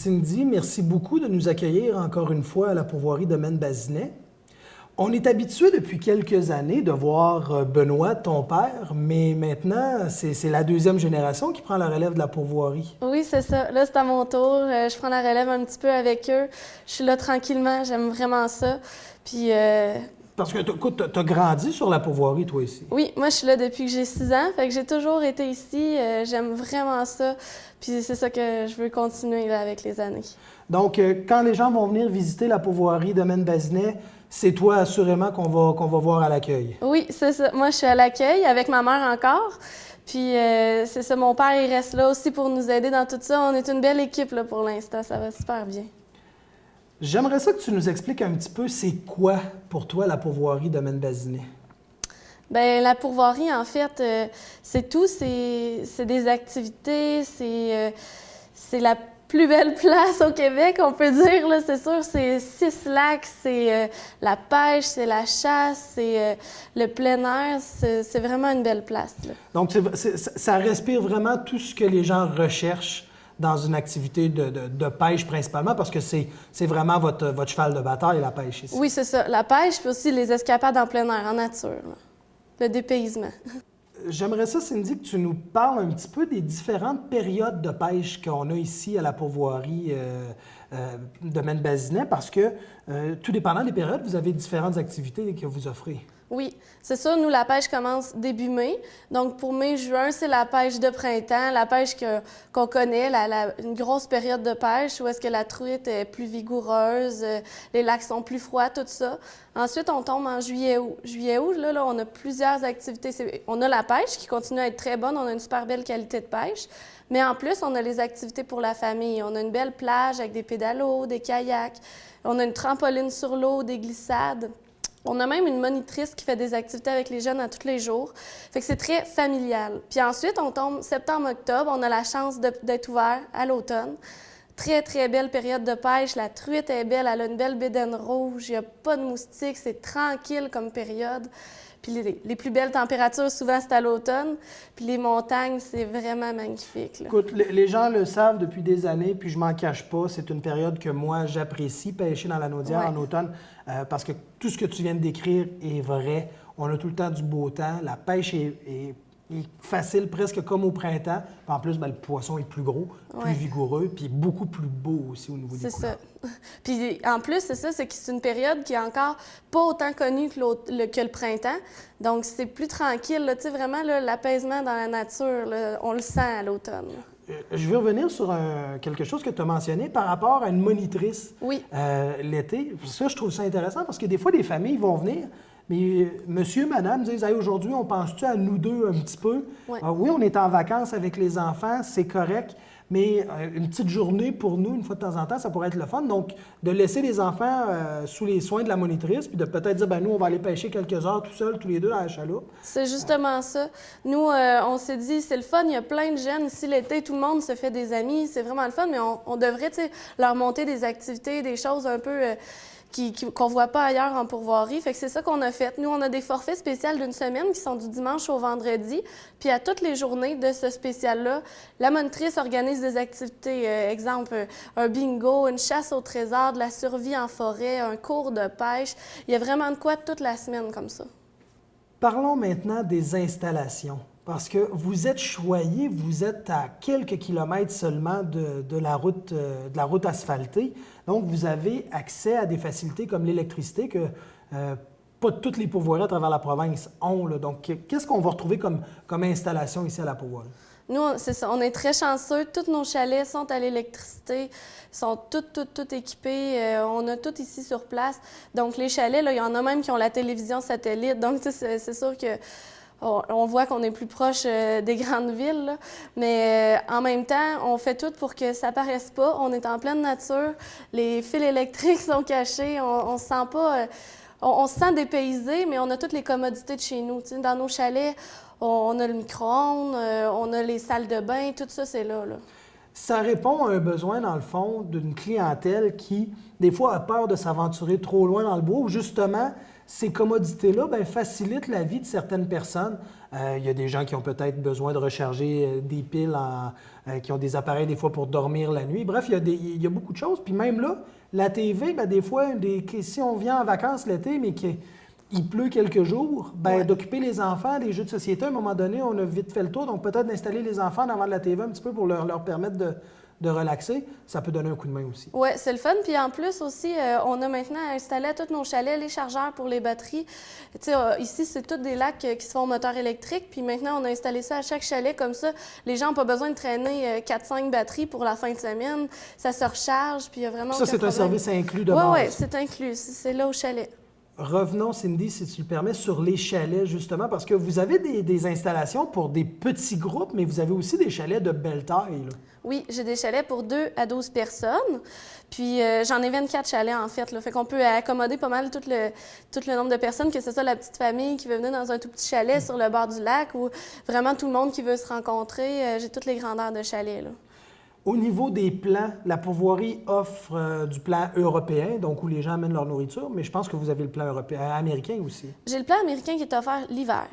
Cindy, merci beaucoup de nous accueillir encore une fois à la pourvoirie Domaine Bazinet. On est habitué depuis quelques années de voir Benoît, ton père, mais maintenant, c'est la deuxième génération qui prend la relève de la pourvoirie. Oui, c'est ça. Là, c'est à mon tour. Je prends la relève un petit peu avec eux. Je suis là tranquillement. J'aime vraiment ça. Puis, Parce que, écoute, tu as grandi sur la pourvoirie, toi, ici. oui, moi, je suis là depuis que j'ai 6 ans. Fait que j'ai toujours été ici. J'aime vraiment ça. Puis, c'est ça que je veux continuer là, avec les années. Donc, quand les gens vont venir visiter la pourvoirie Domaine Bazinet, c'est toi, assurément, qu'on va voir à l'accueil. Oui, c'est ça. Moi, je suis à l'accueil avec ma mère encore. Puis, c'est ça. Mon père, il reste là aussi pour nous aider dans tout ça. On est une belle équipe là, pour l'instant. Ça va super bien. J'aimerais ça que tu nous expliques un petit peu c'est quoi pour toi la pourvoirie Domaine Bazinet. Bien, la pourvoirie, en fait, c'est tout. C'est des activités. C'est la plus belle place au Québec, on peut dire. Là, c'est sûr, c'est 6 lacs, c'est la pêche, c'est la chasse, c'est le plein air. C'est vraiment une belle place. Là. Donc, ça respire vraiment tout ce que les gens recherchent dans une activité de pêche principalement, parce que c'est vraiment votre cheval de bataille, la pêche ici. Oui, c'est ça. La pêche, puis aussi les escapades en plein air, en nature. Là. Le dépaysement. J'aimerais ça, Cindy, que tu nous parles un petit peu des différentes périodes de pêche qu'on a ici à la pourvoirie Domaine Bazinet, parce que, tout dépendant des périodes, vous avez différentes activités que vous offrez. Oui, c'est ça. Nous, la pêche commence début mai. Donc, pour mai-juin, c'est la pêche de printemps, la pêche qu'on connaît, une grosse période de pêche où est-ce que la truite est plus vigoureuse, les lacs sont plus froids, tout ça. Ensuite, on tombe en juillet-août. Juillet-août, là, on a plusieurs activités. On a la pêche qui continue à être très bonne, on a une super belle qualité de pêche. Mais en plus, on a les activités pour la famille. On a une belle plage avec des pédalos, des kayaks. On a une trampoline sur l'eau, des glissades. On a même une monitrice qui fait des activités avec les jeunes à tous les jours. Fait que c'est très familial. Puis ensuite, on tombe septembre-octobre. On a la chance d'être ouvert à l'automne. Très, très belle période de pêche. La truite est belle. Elle a une belle bédaine rouge. Il n'y a pas de moustiques. C'est tranquille comme période. Puis les plus belles températures, souvent, c'est à l'automne. Puis les montagnes, c'est vraiment magnifique. Là. Écoute, les gens le savent depuis des années, puis je m'en cache pas. C'est une période que moi, j'apprécie, pêcher dans la Naudière en automne, parce que tout ce que tu viens de décrire est vrai. On a tout le temps du beau temps. La pêche est facile, presque comme au printemps. Puis en plus, le poisson est plus gros, plus vigoureux, puis beaucoup plus beau aussi au niveau des couleurs. C'est ça. Puis en plus, c'est ça, c'est que c'est une période qui est encore pas autant connue que le printemps. Donc, c'est plus tranquille. Tu sais, vraiment, l'apaisement dans la nature, là, on le sent à l'automne. Je vais revenir sur quelque chose que tu as mentionné par rapport à une monitrice l'été. Ça, je trouve ça intéressant parce que des fois, des familles vont venir, mais monsieur, madame disent hey, aujourd'hui, on pense-tu à nous deux un petit peu? Oui, on est en vacances avec les enfants, c'est correct, mais une petite journée pour nous, une fois de temps en temps, ça pourrait être le fun. Donc, de laisser les enfants sous les soins de la monitrice, puis de peut-être dire nous, on va aller pêcher quelques heures tout seuls, tous les deux, dans la chaloupe. C'est justement ça. Nous, on s'est dit, c'est le fun, il y a plein de jeunes ici l'été, tout le monde se fait des amis, c'est vraiment le fun, mais on devrait leur monter des activités, des choses un peu qu'on ne voit pas ailleurs en pourvoirie. Fait que c'est ça qu'on a fait. Nous, on a des forfaits spéciaux d'une semaine qui sont du dimanche au vendredi. Puis à toutes les journées de ce spécial-là, la monitrice organise des activités. Exemple, un bingo, une chasse au trésor, de la survie en forêt, un cours de pêche. Il y a vraiment de quoi toute la semaine comme ça. Parlons maintenant des installations. Parce que vous êtes choyé, vous êtes à quelques kilomètres seulement de la route asphaltée. Donc, vous avez accès à des facilités comme l'électricité que pas toutes les pourvoiries à travers la province ont. Là. Donc, qu'est-ce qu'on va retrouver comme installation ici à la pourvoirie? Nous, c'est ça. On est très chanceux. Tous nos chalets sont à l'électricité, sont tout équipés. On a tout ici sur place. Donc, les chalets, là, il y en a même qui ont la télévision satellite. Donc, c'est sûr que on voit qu'on est plus proche des grandes villes, là. Mais en même temps, on fait tout pour que ça paraisse pas. On est en pleine nature. Les fils électriques sont cachés. On se sent pas... on se sent dépaysé, mais on a toutes les commodités de chez nous. T'sais, dans nos chalets, on a le micro-ondes, on a les salles de bain, tout ça, c'est là. Ça répond à un besoin, dans le fond, d'une clientèle qui, des fois, a peur de s'aventurer trop loin dans le bois, ou justement, ces commodités-là facilitent la vie de certaines personnes. Il y a des gens qui ont peut-être besoin de recharger des piles, qui ont des appareils des fois pour dormir la nuit. Bref, il y a beaucoup de choses. Puis même là, la TV, des fois, si on vient en vacances l'été, mais qu'il pleut quelques jours, d'occuper les enfants des jeux de société, à un moment donné, on a vite fait le tour. Donc peut-être d'installer les enfants devant la TV un petit peu pour leur permettre de relaxer, ça peut donner un coup de main aussi. Oui, c'est le fun. Puis en plus aussi, on a maintenant installé à tous nos chalets les chargeurs pour les batteries. Tu sais, ici, c'est tous des lacs qui se font au moteur électrique. Puis maintenant, on a installé ça à chaque chalet. Comme ça, les gens n'ont pas besoin de traîner 4-5 batteries pour la fin de semaine. Ça se recharge, puis il y a vraiment ça, c'est un service inclus de base. Oui, c'est inclus. C'est là au chalet. Revenons, Cindy, si tu le permets, sur les chalets, justement, parce que vous avez des installations pour des petits groupes, mais vous avez aussi des chalets de belle taille, là. Oui, j'ai des chalets pour 2 à 12 personnes. Puis j'en ai 24 chalets, en fait. Là. Fait qu'on peut accommoder pas mal tout le nombre de personnes, que ce soit la petite famille qui veut venir dans un tout petit chalet sur le bord du lac ou vraiment tout le monde qui veut se rencontrer. J'ai toutes les grandeurs de chalets, là. Au niveau des plans, la pourvoirie offre du plan européen, donc où les gens amènent leur nourriture, mais je pense que vous avez le plan américain aussi. J'ai le plan américain qui est offert l'hiver.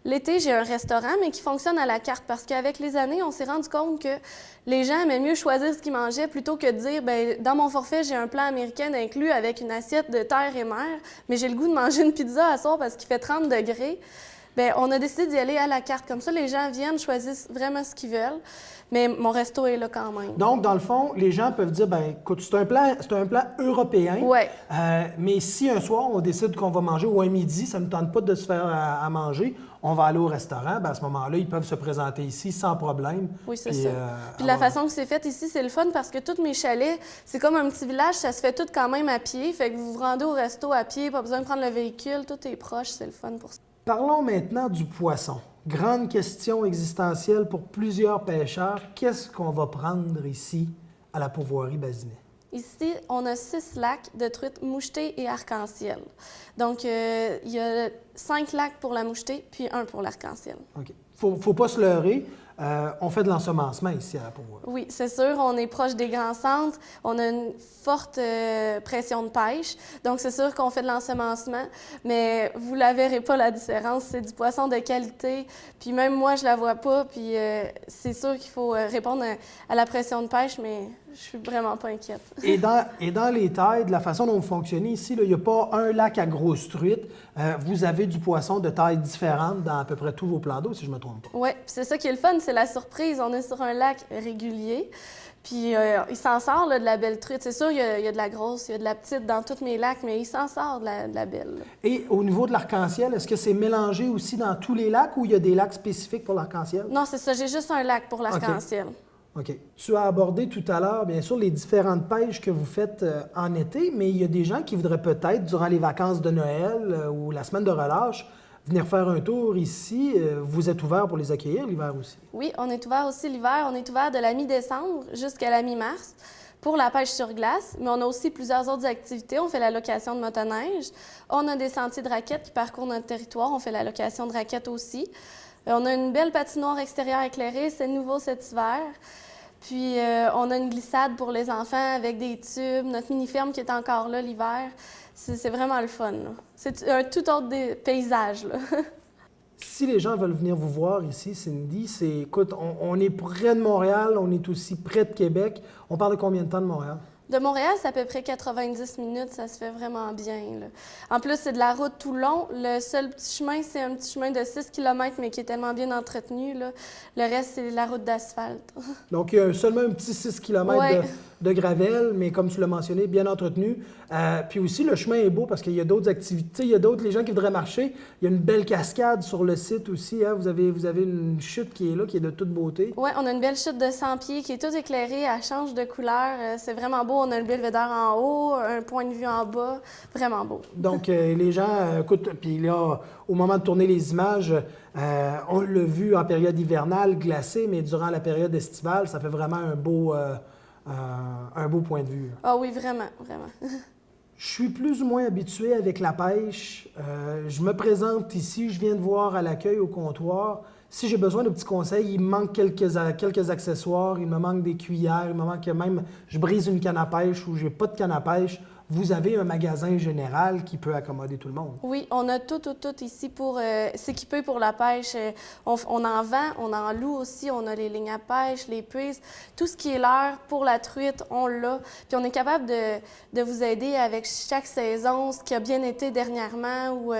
L'été, j'ai un restaurant, mais qui fonctionne à la carte parce qu'avec les années, on s'est rendu compte que les gens aimaient mieux choisir ce qu'ils mangeaient plutôt que de dire, bien, dans mon forfait, j'ai un plan américain inclus avec une assiette de terre et mer, mais j'ai le goût de manger une pizza à soir parce qu'il fait 30 degrés. Bien, on a décidé d'y aller à la carte. Comme ça, les gens viennent, choisissent vraiment ce qu'ils veulent. Mais mon resto est là quand même. Donc, dans le fond, les gens peuvent dire, bien, écoute, c'est un plan européen. Oui. Mais si un soir, on décide qu'on va manger, ou un midi, ça ne nous tente pas de se faire à manger, on va aller au restaurant, bien, à ce moment-là, ils peuvent se présenter ici sans problème. Oui, c'est ça. Puis la façon que c'est fait ici, c'est le fun parce que tous mes chalets, c'est comme un petit village, ça se fait tout quand même à pied. Fait que vous vous rendez au resto à pied, pas besoin de prendre le véhicule, tout est proche, c'est le fun pour ça. Parlons maintenant du poisson. Grande question existentielle pour plusieurs pêcheurs. Qu'est-ce qu'on va prendre ici à la pourvoirie Bazinet? Ici, on a 6 lacs de truites mouchetées et arc-en-ciel. Donc, il y a 5 lacs pour la mouchetée, puis 1 pour l'arc-en-ciel. OK. Faut pas se leurrer. On fait de l'ensemencement ici à la pourvoirie. Oui, c'est sûr. On est proche des grands centres. On a une forte pression de pêche. Donc, c'est sûr qu'on fait de l'ensemencement. Mais vous ne la verrez pas, la différence. C'est du poisson de qualité. Puis même moi, je la vois pas. Puis c'est sûr qu'il faut répondre à la pression de pêche, mais je suis vraiment pas inquiète. Et dans les tailles, de la façon dont vous fonctionnez ici, il n'y a pas un lac à grosse truite. Vous avez du poisson de taille différente dans à peu près tous vos plans d'eau, si je ne me trompe pas. Oui, c'est ça qui est le fun, c'est la surprise. On est sur un lac régulier, puis il s'en sort là, de la belle truite. C'est sûr, il y a de la grosse, il y a de la petite dans tous mes lacs, mais il s'en sort de la belle. Là. Et au niveau de l'arc-en-ciel, est-ce que c'est mélangé aussi dans tous les lacs ou il y a des lacs spécifiques pour l'arc-en-ciel? Non, c'est ça, j'ai juste un lac pour l'arc-en-ciel. OK. Tu as abordé tout à l'heure, bien sûr, les différentes pêches que vous faites en été, mais il y a des gens qui voudraient peut-être, durant les vacances de Noël ou la semaine de relâche, venir faire un tour ici. Vous êtes ouvert pour les accueillir l'hiver aussi? Oui, on est ouvert aussi l'hiver. On est ouvert de la mi-décembre jusqu'à la mi-mars pour la pêche sur glace, mais on a aussi plusieurs autres activités. On fait la location de motoneige. On a des sentiers de raquettes qui parcourent notre territoire. On fait la location de raquettes aussi. On a une belle patinoire extérieure éclairée. C'est nouveau cet hiver. Puis, on a une glissade pour les enfants avec des tubes, notre mini-ferme qui est encore là l'hiver. C'est vraiment le fun. Là. C'est un tout autre paysage. Là. Si les gens veulent venir vous voir ici, Cindy, écoute, on est près de Montréal, on est aussi près de Québec. On parle de combien de temps de Montréal? De Montréal, c'est à peu près 90 minutes, ça se fait vraiment bien. Là. En plus, c'est de la route tout le long. Le seul petit chemin, c'est un petit chemin de 6 km, mais qui est tellement bien entretenu. Là. Le reste, c'est la route d'asphalte. Donc, il y a seulement un petit 6 km de gravel, mais comme tu l'as mentionné, bien entretenu. Puis aussi, le chemin est beau parce qu'il y a d'autres activités, il y a d'autres, les gens qui voudraient marcher. Il y a une belle cascade sur le site aussi. Hein. Vous avez une chute qui est là, qui est de toute beauté. Oui, on a une belle chute de 100 pieds qui est toute éclairée. Elle change de couleur. C'est vraiment beau. On a le belvédère en haut, un point de vue en bas. Vraiment beau. Donc, les gens, écoute, puis là, au moment de tourner les images, on l'a vu en période hivernale, glacée, mais durant la période estivale, ça fait vraiment un beau point de vue. Ah oui, vraiment, vraiment. Je suis plus ou moins habitué avec la pêche. Je me présente ici, je viens de voir à l'accueil au comptoir. si j'ai besoin de petits conseils, il me manque quelques accessoires, il me manque des cuillères, il me manque même, je brise une canne à pêche ou j'ai pas de canne à pêche, vous avez un magasin général qui peut accommoder tout le monde. Oui, on a tout ici pour s'équiper pour la pêche. On en vend, on en loue aussi. On a les lignes à pêche, les puises. Tout ce qui est leur pour la truite, on l'a. Puis on est capable de vous aider avec chaque saison, ce qui a bien été dernièrement, ou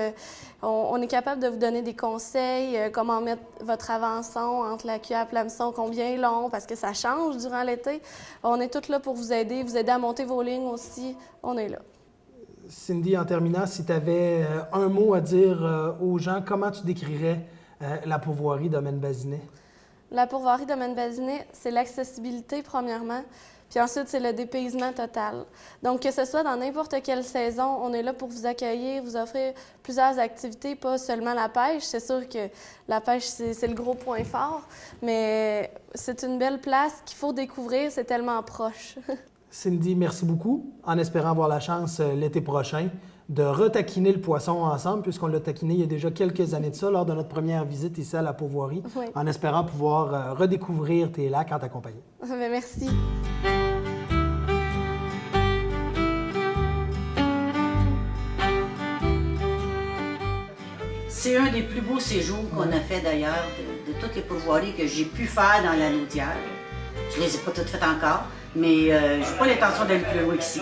on est capable de vous donner des conseils, comment mettre votre avançon entre la cuillère et l'hameçon, combien long, parce que ça change durant l'été. On est tous là pour vous aider à monter vos lignes aussi. On est là. Cindy, en terminant, si tu avais un mot à dire aux gens, comment tu décrirais la pourvoirie Domaine Bazinet? La pourvoirie Domaine Bazinet, c'est l'accessibilité, premièrement, puis ensuite, c'est le dépaysement total. Donc, que ce soit dans n'importe quelle saison, on est là pour vous accueillir, vous offrir plusieurs activités, pas seulement la pêche. C'est sûr que la pêche, c'est le gros point fort, mais c'est une belle place qu'il faut découvrir, c'est tellement proche. Cindy, merci beaucoup, en espérant avoir la chance l'été prochain de retaquiner le poisson ensemble, puisqu'on l'a taquiné il y a déjà quelques années de ça, lors de notre première visite ici à la pourvoirie, oui. En espérant pouvoir redécouvrir tes lacs en ta compagnie. Bien, merci. C'est un des plus beaux séjours qu'on a fait d'ailleurs, de toutes les pourvoiries que j'ai pu faire dans la Naudière. Je ne les ai pas toutes faites encore, mais je n'ai pas l'intention d'aller plus loin qu'ici.